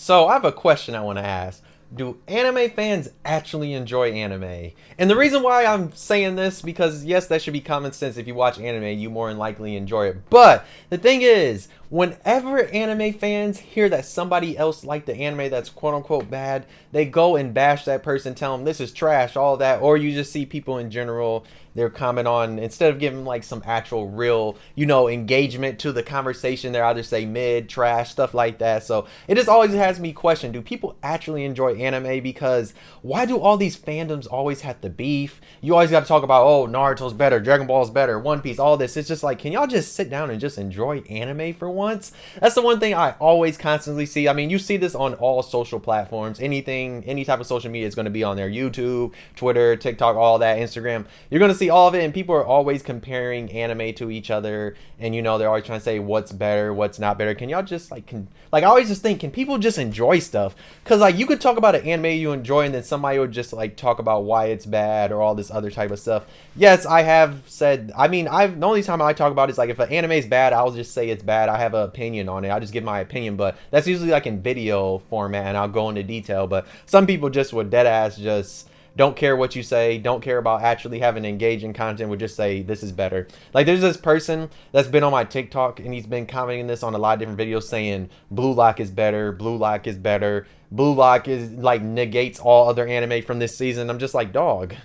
So I have a question I want to ask. Do anime fans actually enjoy anime? And the reason why I'm saying this, because yes, that should be common sense. If you watch anime, you more than likely enjoy it. But the thing is, whenever anime fans hear that somebody else liked the anime that's quote unquote bad, they go and bash that person, tell them this is trash, all that. Or you just see people in general, they're comment on, instead of giving like some actual real, engagement to the conversation, they either say mid, trash, stuff like that. So it just always has me question, do people actually enjoy anime? Because why do all these fandoms always have to beef? You always got to talk about, oh, Naruto's better, Dragon Ball's better, One Piece, all this. It's just like, can y'all just sit down and just enjoy anime for once? That's the one thing I always constantly see. I mean, you see this on all social platforms. Anything, any type of social media is going to be on there. YouTube, Twitter, TikTok, all that, Instagram. You're going to see all of it, and people are always comparing anime to each other, and they're always trying to say what's better, what's not better. Can y'all just like I always just think, can people just enjoy stuff? Because like you could talk about an anime you enjoy, and then somebody would just like talk about why it's bad or all this other type of stuff. Yes, I have said, I mean, the only time I talk about it is like if an anime is bad, I'll just say it's bad. I have an opinion on it. I just give my opinion, but that's usually like in video format, and I'll go into detail. But some people just would dead ass just don't care what you say, don't care about actually having engaging content, would just say this is better. Like there's this person that's been on my TikTok, and he's been commenting this on a lot of different videos saying Blue Lock is better, Blue Lock is better, Blue Lock is like negates all other anime from this season. I'm just like, dog,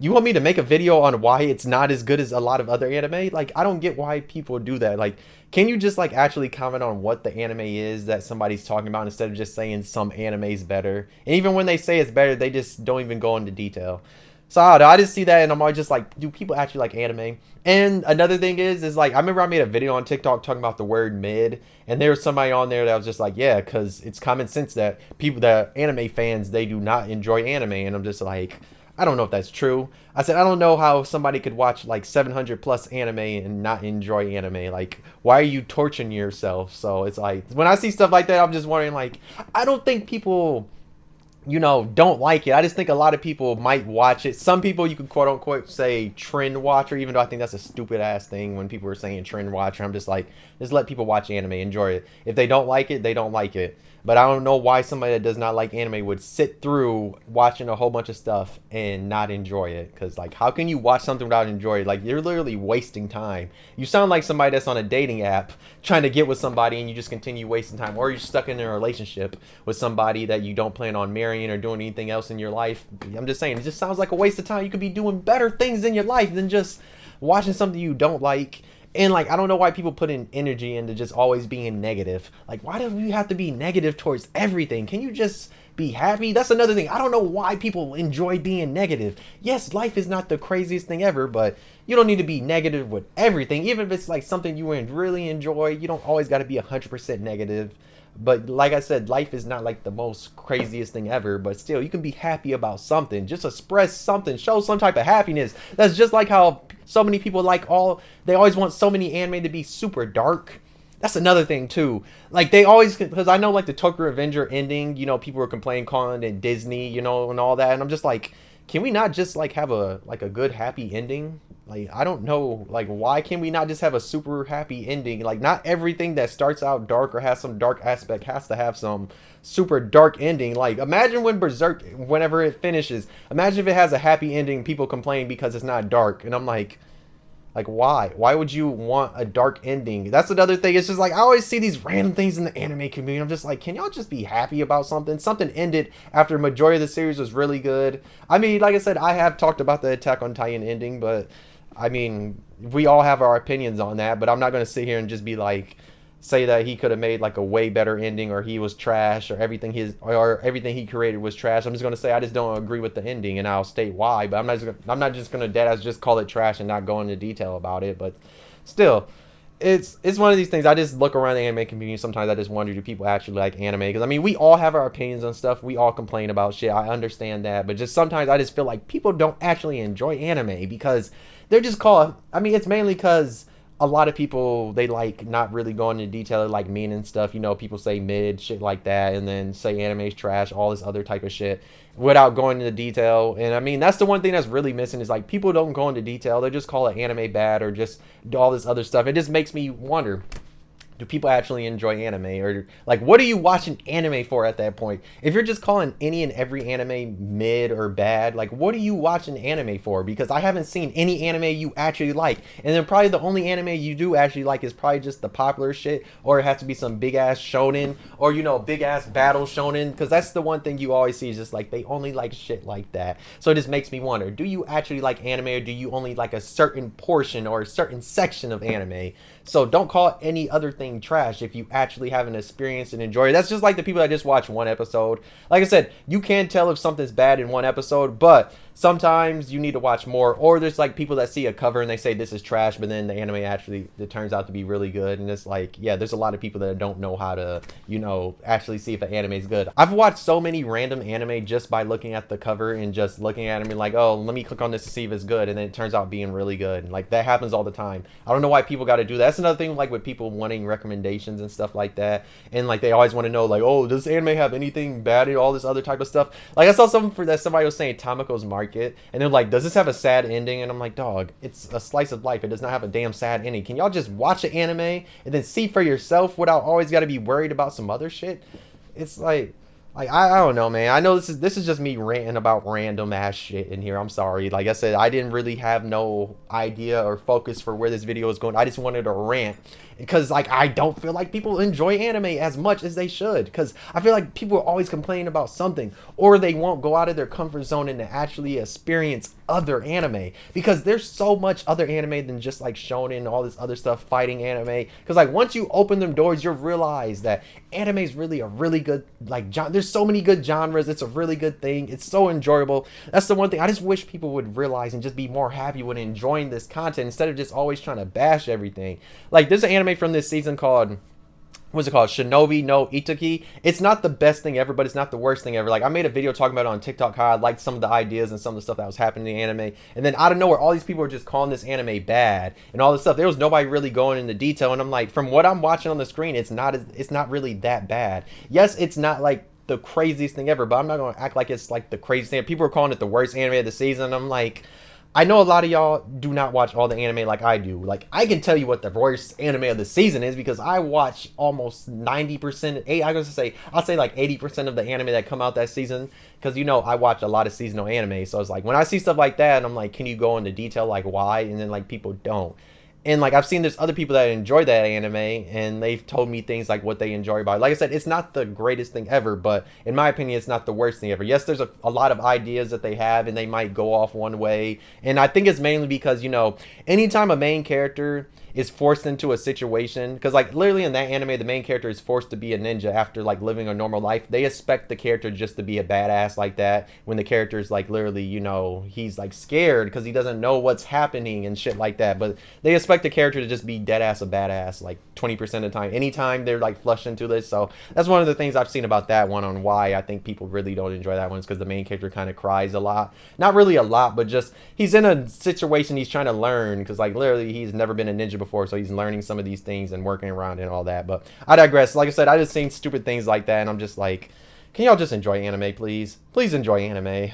you want me to make a video on why it's not as good as a lot of other anime? Like, I don't get why people do that. Like, can you just like actually comment on what the anime is that somebody's talking about instead of just saying some anime's better? And even when they say it's better, they just don't even go into detail. So I don't know, I just see that, and I'm always just like, do people actually like anime? And another thing is like, I remember I made a video on TikTok talking about the word mid, and there was somebody on there that was just like, yeah, because it's common sense that people, that anime fans, they do not enjoy anime. And I'm just like, I don't know if that's true. I said, I don't know how somebody could watch like 700 plus anime and not enjoy anime. Like, why are you torturing yourself? So it's like, when I see stuff like that, I'm just wondering, like, I don't think people, don't like it. I just think a lot of people might watch it. Some people you could quote unquote say trend watcher, even though I think that's a stupid ass thing when people are saying trend watcher. I'm just like, just let people watch anime, enjoy it. If they don't like it, they don't like it. But I don't know why somebody that does not like anime would sit through watching a whole bunch of stuff and not enjoy it. Because, like, how can you watch something without enjoying it? Like, you're literally wasting time. You sound like somebody that's on a dating app trying to get with somebody, and you just continue wasting time. Or you're stuck in a relationship with somebody that you don't plan on marrying or doing anything else in your life. I'm just saying, it just sounds like a waste of time. You could be doing better things in your life than just watching something you don't like. And like, I don't know why people put in energy into just always being negative. Like, why do we have to be negative towards everything? Can you just be happy? That's another thing. I don't know why people enjoy being negative. Yes, life is not the craziest thing ever, but you don't need to be negative with everything. Even if it's like something you really enjoy, you don't always got to be 100% negative. But like I said, life is not like the most craziest thing ever, but still, you can be happy about something. Just express something, show some type of happiness. That's just like how so many people they always want so many anime to be super dark. That's another thing too. Like they always, because I know like the Tokyo Avenger ending, people were complaining, calling it Disney, and all that. And I'm just like, can we not just like have a good happy ending? Like, I don't know, like, why can we not just have a super happy ending? Like, not everything that starts out dark or has some dark aspect has to have some super dark ending. Like, imagine when Berserk, whenever it finishes, imagine if it has a happy ending, people complain because it's not dark. And I'm like, why? Why would you want a dark ending? That's another thing. It's just like, I always see these random things in the anime community. I'm just like, can y'all just be happy about something? Something ended after a majority of the series was really good. I mean, like I said, I have talked about the Attack on Titan ending, but I mean, we all have our opinions on that, but I'm not going to sit here and just be like, say that he could have made like a way better ending, or he was trash, or everything he created was trash. I'm just going to say I just don't agree with the ending, and I'll state why, but I'm not just going to dead just call it trash and not go into detail about it. But still, it's one of these things. I just look around the anime community, sometimes I just wonder, do people actually like anime? Because I mean, we all have our opinions on stuff, we all complain about shit, I understand that, but just sometimes I just feel like people don't actually enjoy anime because they're just I mean, it's mainly because a lot of people, they like not really going into detail, like mean and stuff. People say mid, shit like that, and then say anime's trash, all this other type of shit, without going into detail. And I mean, that's the one thing that's really missing, is like, people don't go into detail. They just call it anime bad or just do all this other stuff. It just makes me wonder, do people actually enjoy anime? Or like, what are you watching anime for at that point? If you're just calling any and every anime mid or bad, like, what are you watching anime for? Because I haven't seen any anime you actually like, and then probably the only anime you do actually like is probably just the popular shit, or it has to be some big ass shonen, or you know, big ass battle shonen, because that's the one thing you always see is just like they only like shit like that. So it just makes me wonder, do you actually like anime, or do you only like a certain portion or a certain section of anime? So don't call any other thing trash if you actually have an experience and enjoy it. That's just like the people that just watch one episode. Like I said, you can tell if something's bad in one episode, but sometimes you need to watch more. Or there's like people that see a cover and they say this is trash, but then the anime actually, it turns out to be really good. And it's like, yeah, there's a lot of people that don't know how to, you know, actually see if an anime is good. I've watched so many random anime just by looking at the cover and just looking at them and like, oh, let me click on this to see if it's good, and then it turns out being really good. And like, that happens all the time. I don't know why people got to do that. That's another thing, like with people wanting recommendations and stuff like that, and like they always want to know like, oh, does anime have anything bad and all this other type of stuff. Like I saw something for that somebody was saying Tameko's Market, and they're like, does this have a sad ending? And I'm like, dog, it's a slice of life. It does not have a damn sad ending. Can y'all just watch an anime and then see for yourself without always got to be worried about some other shit? It's like I don't know, man. I know this is just me ranting about random ass shit in here. I'm sorry. Like I said, I didn't really have no idea or focus for where this video is going. I just wanted to rant because like I don't feel like people enjoy anime as much as they should, because I feel like people are always complaining about something, or they won't go out of their comfort zone and to actually experience other anime, because there's so much other anime than just like shonen and all this other stuff, fighting anime. Because like once you open them doors, you'll realize that anime is really a really good, like, there's so many good genres. It's a really good thing. It's so enjoyable. That's the one thing I just wish people would realize and just be more happy with enjoying this content instead of just always trying to bash everything. Like there's an anime from this season called, what's it called? Shinobi no Itaki. It's not the best thing ever, but it's not the worst thing ever. Like I made a video talking about it on TikTok, how I liked some of the ideas and some of the stuff that was happening in the anime, and then out of nowhere all these people are just calling this anime bad and all this stuff. There was nobody really going into detail, and I'm like, from what I'm watching on the screen, it's not really that bad. Yes, it's not like the craziest thing ever, but I'm not gonna act like it's like the craziest thing. People are calling it the worst anime of the season. I'm like, I know a lot of y'all do not watch all the anime like I do. Like, I can tell you what the worst anime of the season is because I watch almost 90%, I'll say like 80% of the anime that come out that season. Because, you know, I watch a lot of seasonal anime. So it's like, when I see stuff like that, and I'm like, can you go into detail, like why? And then like people don't. And like I've seen there's other people that enjoy that anime, and they've told me things like what they enjoy about it. Like I said, it's not the greatest thing ever, but in my opinion, it's not the worst thing ever. Yes, there's a lot of ideas that they have, and they might go off one way. And I think it's mainly because, you know, anytime a main character is forced into a situation, because like literally in that anime, the main character is forced to be a ninja after like living a normal life. They expect the character just to be a badass like that, when the character is like literally, you know, he's like scared because he doesn't know what's happening and shit like that. But they expect the character to just be dead ass a badass like 20% of the time, anytime they're like flushed into this. So that's one of the things I've seen about that one, on why I think people really don't enjoy that one, is because the main character kind of cries a lot. Not really a lot, but just he's in a situation he's trying to learn, because like literally he's never been a ninja before, so he's learning some of these things and working around and all that. But I digress. Like I said, I just seen stupid things like that, and I'm just like, can y'all just enjoy anime, please? Please enjoy anime.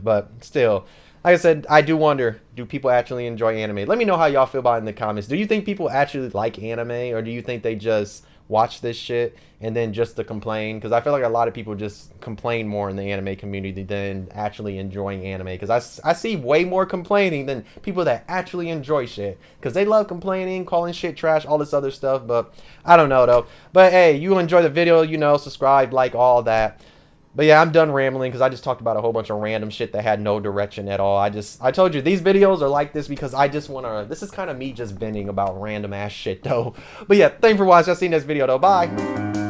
But still, like I said, I do wonder, do people actually enjoy anime? Let me know how y'all feel about it in the comments. Do you think people actually like anime, or do you think they just watch this shit and then just to complain? Because I feel like a lot of people just complain more in the anime community than actually enjoying anime, because I see way more complaining than people that actually enjoy shit, because they love complaining, calling shit trash, all this other stuff. But I don't know though. But hey, you enjoy the video, you know, subscribe, like, all that. But yeah, I'm done rambling, because I just talked about a whole bunch of random shit that had no direction at all. I told you, these videos are like this because I just want to, this is kind of me just venting about random ass shit though. But yeah, thanks for watching. I'll see you in this video though. Bye.